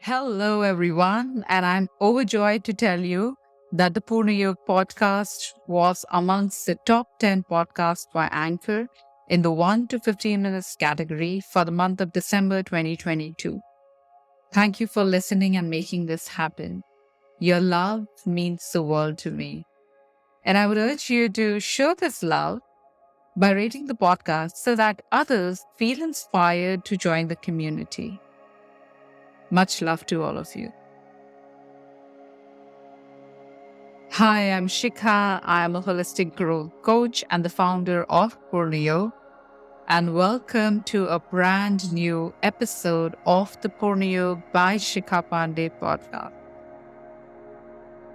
Hello, everyone, and I'm overjoyed to tell you that the Purnayog podcast was amongst the top 10 podcasts by Anchor in the 1 to 15 minutes category for the month of December 2022. Thank you for listening and making this happen. Your love means the world to me. And I would urge you to show this love by rating the podcast so that others feel inspired to join the community. Much love to all of you. Hi, I'm Shikha. I'm a holistic growth coach and the founder of Purnayog. And welcome to a brand new episode of the Purnayog by Shikha Pandey podcast.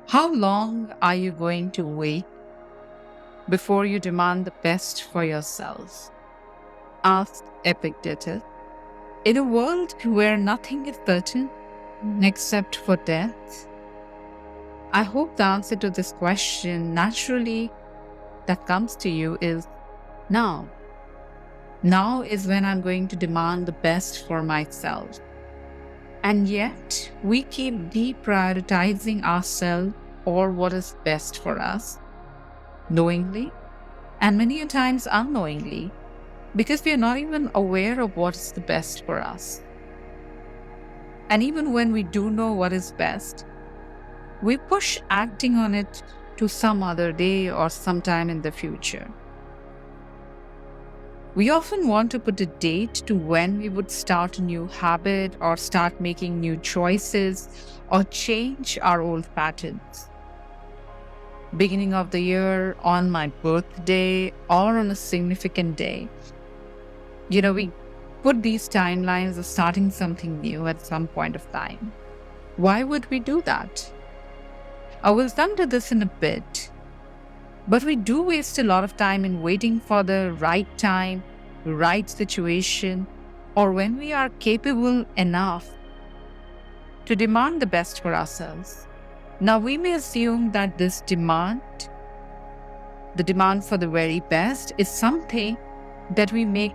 How long are you going to wait before you demand the best for yourselves? Asked Epictetus. In a world where nothing is certain except for death, I hope the answer to this question naturally that comes to you is now. Now is when I'm going to demand the best for myself. And yet, we keep deprioritizing ourselves or what is best for us, knowingly and many a times unknowingly, because we are not even aware of what is the best for us. And even when we do know what is best, we push acting on it to some other day or sometime in the future. We often want to put a date to when we would start a new habit or start making new choices or change our old patterns. Beginning of the year, on my birthday, or on a significant day. We put these timelines of starting something new at some point of time. Why would we do that? I will come to this in a bit. But we do waste a lot of time in waiting for the right time, right situation, or when we are capable enough to demand the best for ourselves. Now, we may assume that this demand, the demand for the very best, is something that we make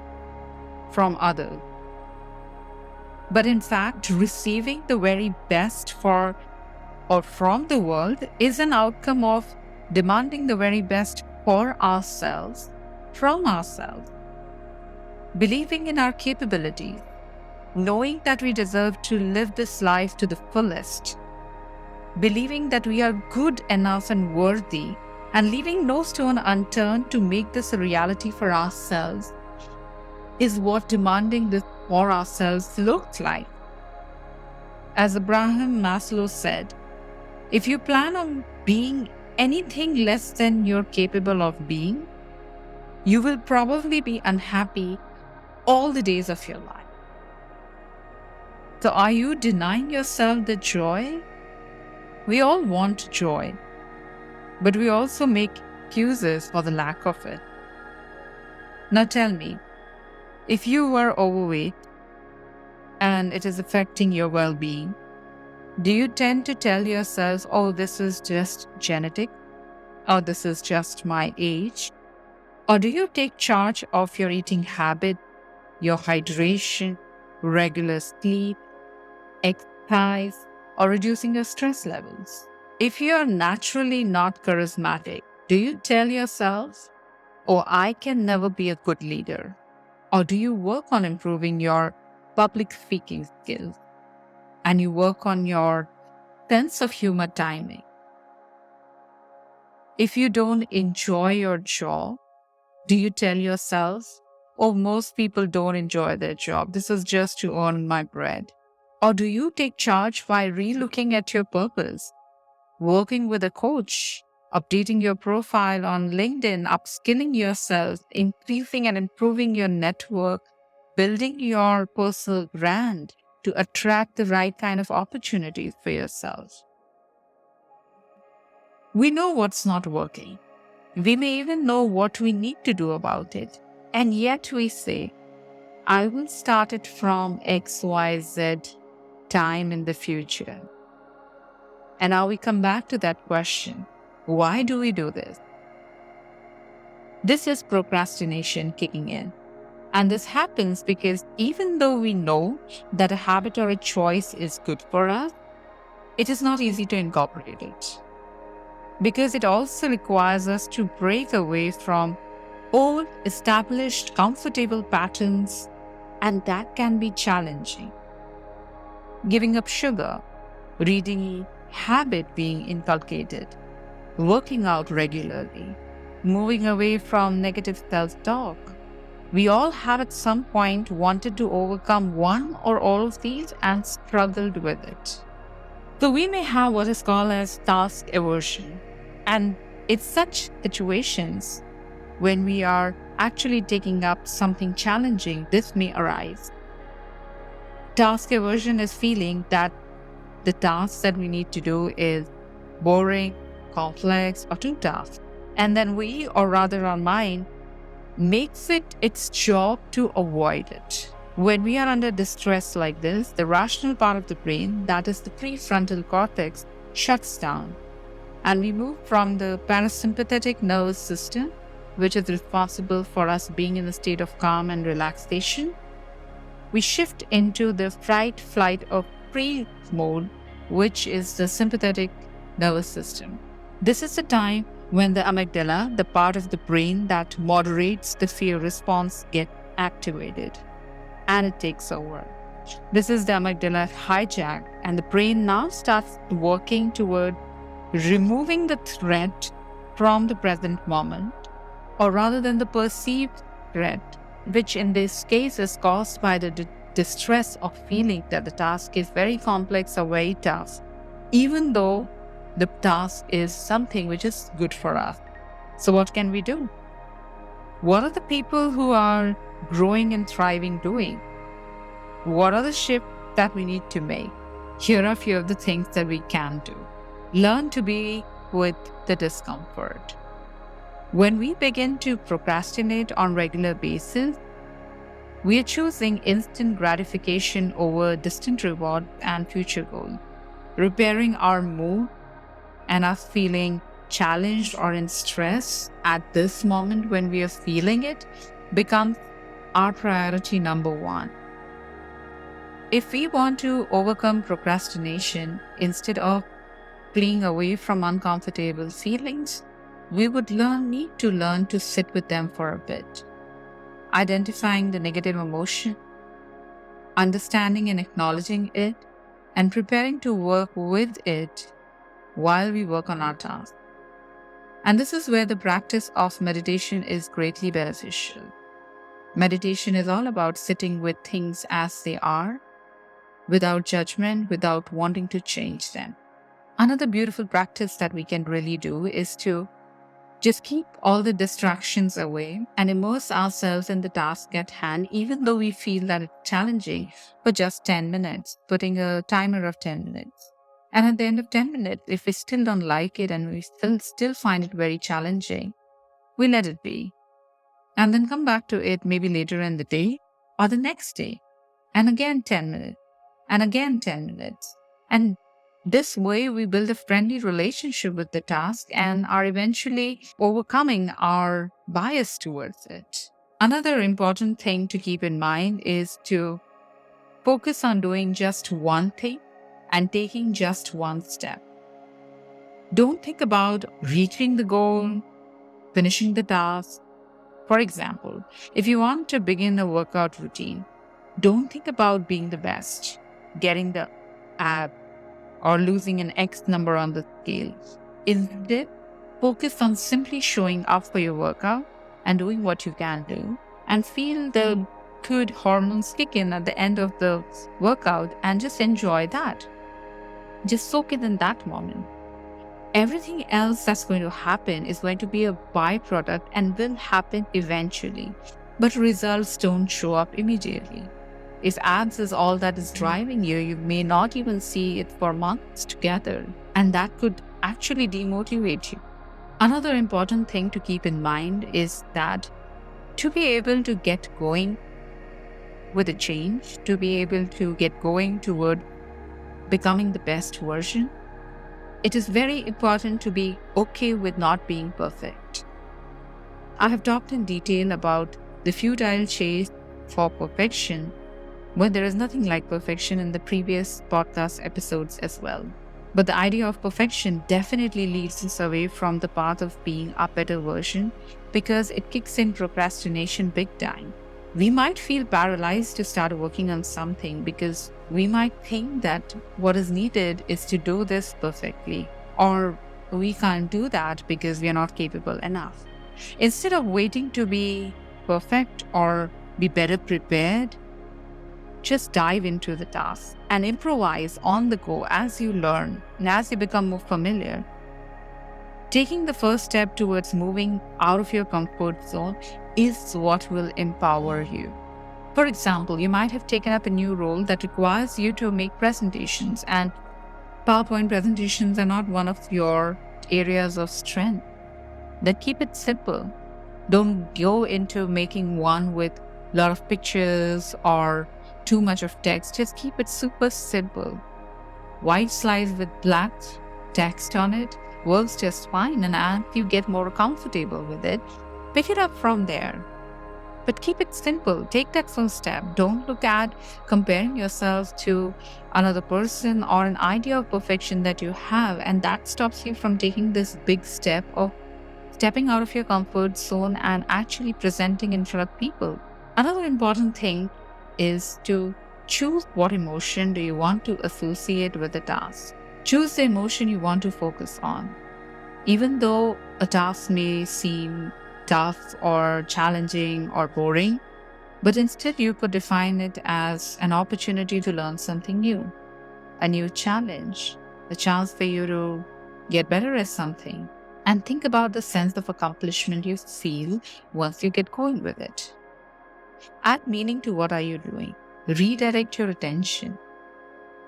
from others. But in fact, receiving the very best for or from the world is an outcome of demanding the very best for ourselves, from ourselves. Believing in our capabilities, knowing that we deserve to live this life to the fullest, believing that we are good enough and worthy, and leaving no stone unturned to make this a reality for ourselves is what demanding this for ourselves looks like. As Abraham Maslow said, if you plan on being anything less than you're capable of being, you will probably be unhappy all the days of your life. So are you denying yourself the joy? We all want joy, but we also make excuses for the lack of it. Now tell me, if you were overweight and it is affecting your well-being, do you tend to tell yourselves, oh, this is just genetic, or this is just my age? Or do you take charge of your eating habit, your hydration, regular sleep, exercise, or reducing your stress levels? If you are naturally not charismatic, do you tell yourself, oh, I can never be a good leader? Or do you work on improving your public speaking skills and you work on your sense of humor timing? If you don't enjoy your job, do you tell yourself, oh, most people don't enjoy their job. This is just to earn my bread. Or do you take charge by relooking at your purpose, working with a coach, updating your profile on LinkedIn, upskilling yourself, increasing and improving your network, building your personal brand to attract the right kind of opportunities for yourself? We know what's not working. We may even know what we need to do about it. And yet we say, I will start it from XYZ time in the future. And now we come back to that question. Why do we do this? This is procrastination kicking in. And this happens because even though we know that a habit or a choice is good for us, it is not easy to incorporate it because it also requires us to break away from old, established, comfortable patterns, and that can be challenging. Giving up sugar, reading habit being inculcated, working out regularly, moving away from negative self talk. We all have at some point wanted to overcome one or all of these and struggled with it. So we may have what is called as task aversion. And it's such situations when we are actually taking up something challenging, this may arise. Task aversion is feeling that the task that we need to do is boring, complex, or too tough. And then we, or rather our mind, makes it its job to avoid it. When we are under distress like this, the rational part of the brain, that is the prefrontal cortex, shuts down. And we move from the parasympathetic nervous system, which is responsible for us being in a state of calm and relaxation. We shift into the fight, flight, or freeze mode, which is the sympathetic nervous system. This is the time when the amygdala, the part of the brain that moderates the fear response, gets activated and it takes over. This is the amygdala hijack, and the brain now starts working toward removing the threat from the present moment, or rather than the perceived threat, which in this case is caused by the distress of feeling that the task is very complex or very tough, even though the task is something which is good for us. So what can we do? What are the people who are growing and thriving doing? What are the shifts that we need to make? Here are a few of the things that we can do. Learn to be with the discomfort. When we begin to procrastinate on regular basis, we are choosing instant gratification over distant reward and future goals. Repairing our mood and us feeling challenged or in stress at this moment when we are feeling it becomes our priority number one. If we want to overcome procrastination instead of fleeing away from uncomfortable feelings, we would need to learn to sit with them for a bit. Identifying the negative emotion, understanding and acknowledging it, and preparing to work with it while we work on our task. And this is where the practice of meditation is greatly beneficial. Meditation is all about sitting with things as they are, without judgment, without wanting to change them. Another beautiful practice that we can really do is to just keep all the distractions away and immerse ourselves in the task at hand, even though we feel that it's challenging, for just 10 minutes, putting a timer of 10 minutes. And at the end of 10 minutes, if we still don't like it and we still find it very challenging, we let it be. And then come back to it maybe later in the day or the next day. And again 10 minutes. And again 10 minutes. And this way we build a friendly relationship with the task and are eventually overcoming our bias towards it. Another important thing to keep in mind is to focus on doing just one thing and taking just one step. Don't think about reaching the goal, finishing the task. For example, if you want to begin a workout routine, don't think about being the best, getting the ab, or losing an X number on the scale. Instead, focus on simply showing up for your workout and doing what you can do, and feel the good hormones kick in at the end of the workout and just enjoy that. Just soak it in that moment. Everything else that's going to happen is going to be a byproduct and will happen eventually, but results don't show up immediately. If abs is all that is driving you, you may not even see it for months together, and that could actually demotivate you. Another important thing to keep in mind is that to be able to get going with a change, to be able to get going toward becoming the best version, it is very important to be okay with not being perfect. I have talked in detail about the futile chase for perfection when there is nothing like perfection in the previous podcast episodes as well. But the idea of perfection definitely leads us away from the path of being a better version because it kicks in procrastination big time. We might feel paralyzed to start working on something because we might think that what is needed is to do this perfectly, or we can't do that because we are not capable enough. Instead of waiting to be perfect or be better prepared, just dive into the task and improvise on the go as you learn and as you become more familiar. Taking the first step towards moving out of your comfort zone is what will empower you. For example, you might have taken up a new role that requires you to make presentations, and PowerPoint presentations are not one of your areas of strength. Then keep it simple. Don't go into making one with a lot of pictures or too much of text. Just keep it super simple. White slides with black text on it works just fine, and as you get more comfortable with it, pick it up from there. But keep it simple. Take that first step. Don't look at comparing yourself to another person or an idea of perfection that you have, and that stops you from taking this big step of stepping out of your comfort zone and actually presenting in front of people. Another important thing is to choose what emotion do you want to associate with the task. Choose the emotion you want to focus on. Even though a task may seem tough or challenging or boring, but instead you could define it as an opportunity to learn something new, a new challenge, a chance for you to get better at something. And think about the sense of accomplishment you feel once you get going with it. Add meaning to what are you doing. Redirect your attention.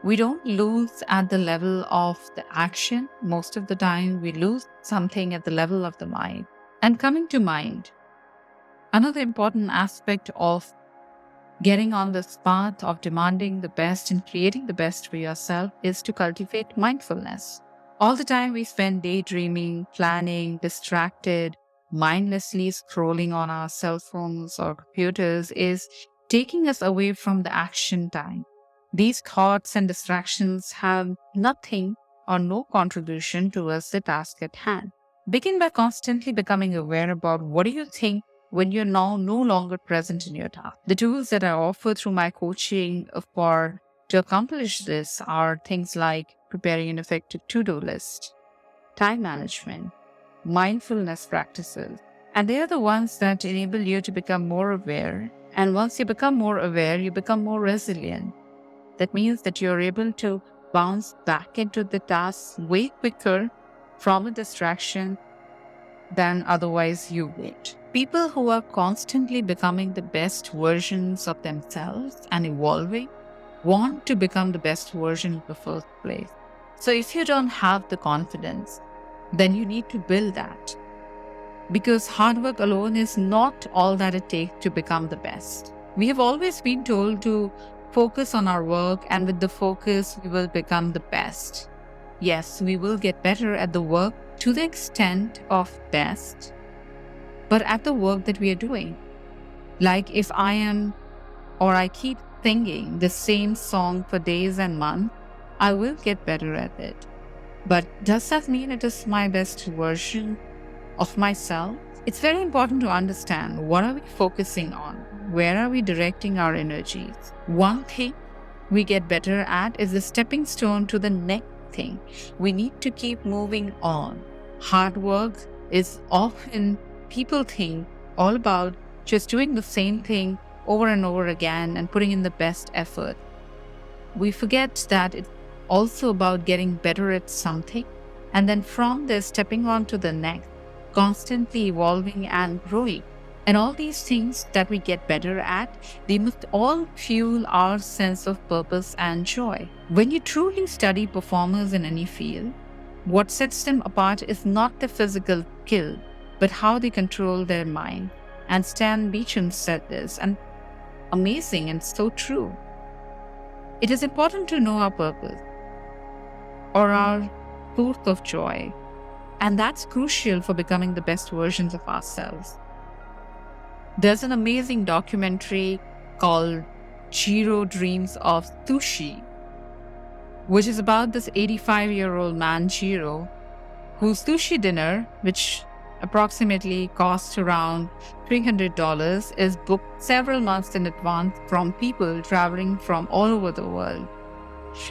We don't lose at the level of the action. Most of the time, we lose something at the level of the mind. And coming to mind, another important aspect of getting on this path of demanding the best and creating the best for yourself is to cultivate mindfulness. All the time we spend daydreaming, planning, distracted, mindlessly scrolling on our cell phones or computers is taking us away from the action time. These thoughts and distractions have nothing or no contribution towards the task at hand. Begin by constantly becoming aware about what do you think when you're now no longer present in your task. The tools that I offer through my coaching to accomplish this are things like preparing an effective to-do list, time management, mindfulness practices, and they are the ones that enable you to become more aware. And once you become more aware, you become more resilient. That means that you're able to bounce back into the task way quicker from a distraction than otherwise you would. People who are constantly becoming the best versions of themselves and evolving want to become the best version in the first place. So if you don't have the confidence, then you need to build that. Because hard work alone is not all that it takes to become the best. We have always been told to focus on our work, and with the focus, we will become the best. Yes, we will get better at the work to the extent of best, but at the work that we are doing. Like if I keep singing the same song for days and months, I will get better at it. But does that mean it is my best version of myself? It's very important to understand what are we focusing on? Where are we directing our energies? One thing we get better at is the stepping stone to the next thing. We need to keep moving on. Hard work is often, people think, all about just doing the same thing over and over again and putting in the best effort. We forget that it's also about getting better at something, and then from there stepping on to the next, constantly evolving and growing. And all these things that we get better at, they must all fuel our sense of purpose and joy. When you truly study performers in any field, what sets them apart is not their physical skill, but how they control their mind. And Stan Beecham said this, and amazing and so true. It is important to know our purpose or our source of joy, and that's crucial for becoming the best versions of ourselves. There's an amazing documentary called Jiro Dreams of Sushi, which is about this 85-year-old man, Jiro, whose sushi dinner, which approximately costs around $300, is booked several months in advance from people traveling from all over the world.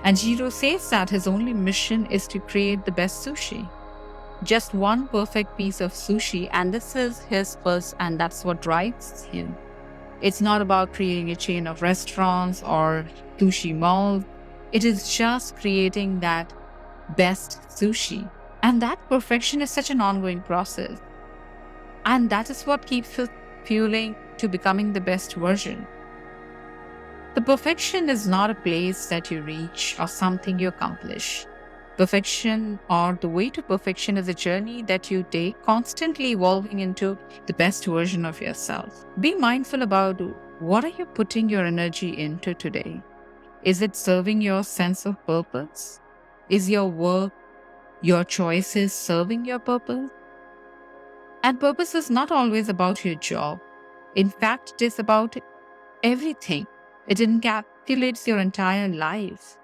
And Jiro says that his only mission is to create the best sushi. Just one perfect piece of sushi, and this is his purse, and that's what drives him. It's not about creating a chain of restaurants or sushi malls. It is just creating that best sushi. And that perfection is such an ongoing process. And that is what keeps us fueling to becoming the best version. The perfection is not a place that you reach or something you accomplish. Perfection, or the way to perfection, is a journey that you take, constantly evolving into the best version of yourself. Be mindful about what are you putting your energy into today. Is it serving your sense of purpose? Is your work, your choices serving your purpose? And purpose is not always about your job. In fact, it is about everything. It encapsulates your entire life.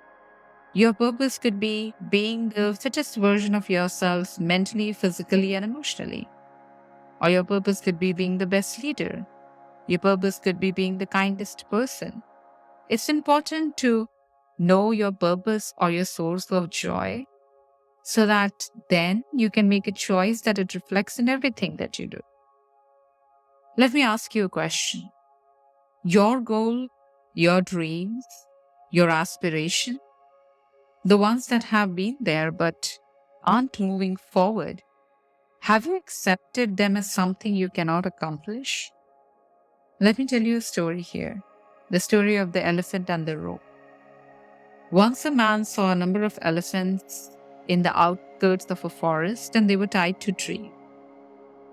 Your purpose could be being the fittest version of yourself mentally, physically, and emotionally. Or your purpose could be being the best leader. Your purpose could be being the kindest person. It's important to know your purpose or your source of joy, so that then you can make a choice that it reflects in everything that you do. Let me ask you a question. Your goal, your dreams, your aspiration, the ones that have been there but aren't moving forward, have you accepted them as something you cannot accomplish? Let me tell you a story here. The story of the elephant and the rope. Once a man saw a number of elephants in the outskirts of a forest, and they were tied to trees.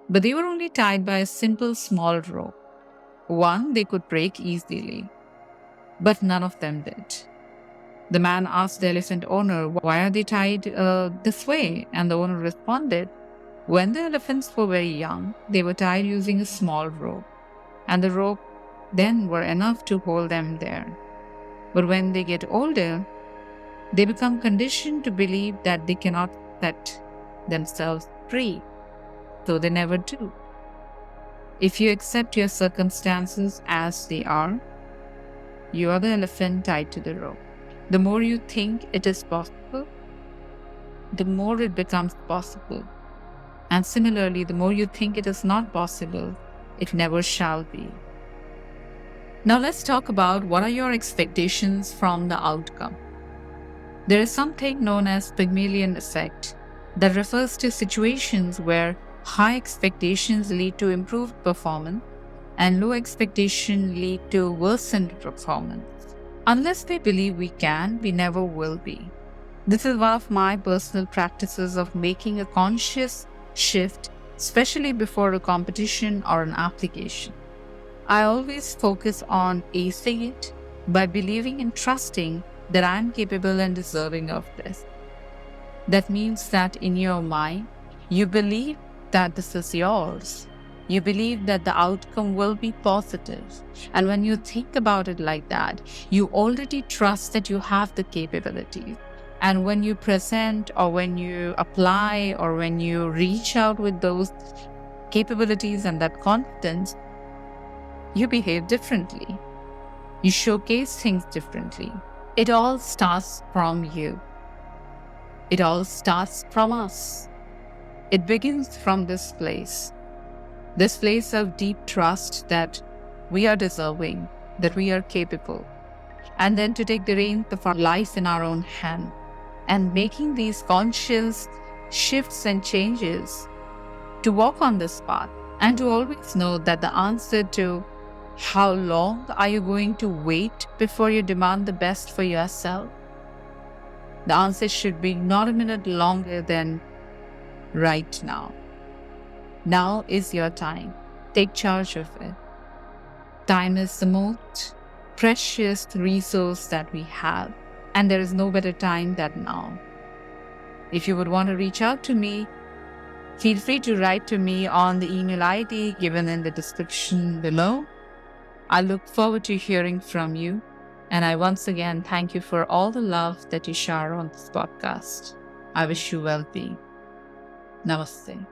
But they were only tied by a simple small rope. One they could break easily, but none of them did. The man asked the elephant owner, "Why are they tied this way?" And the owner responded, "When the elephants were very young, they were tied using a small rope, and the rope then were enough to hold them there. But when they get older, they become conditioned to believe that they cannot set themselves free, so they never do." If you accept your circumstances as they are, you are the elephant tied to the rope. The more you think it is possible, the more it becomes possible. And similarly, the more you think it is not possible, it never shall be. Now let's talk about what are your expectations from the outcome. There is something known as Pygmalion effect that refers to situations where high expectations lead to improved performance and low expectation lead to worsened performance. Unless we believe we can, we never will be. This is one of my personal practices of making a conscious shift, especially before a competition or an application. I always focus on acing it by believing and trusting that I am capable and deserving of this. That means that in your mind, you believe that this is yours. You believe that the outcome will be positive. And when you think about it like that, you already trust that you have the capabilities. And when you present, or when you apply, or when you reach out with those capabilities and that confidence, you behave differently. You showcase things differently. It all starts from you. It all starts from us. It begins from this place of deep trust that we are deserving, that we are capable, and then to take the reins of our life in our own hand and making these conscious shifts and changes to walk on this path, and to always know that the answer to how long are you going to wait before you demand the best for yourself, the answer should be not a minute longer than right now. Now is your time. Take charge of it. Time is the most precious resource that we have, and there is no better time than now. If you would want to reach out to me, feel free to write to me on the email ID given in the description below. I look forward to hearing from you. And I once again thank you for all the love that you share on this podcast. I wish you well being. Namaste.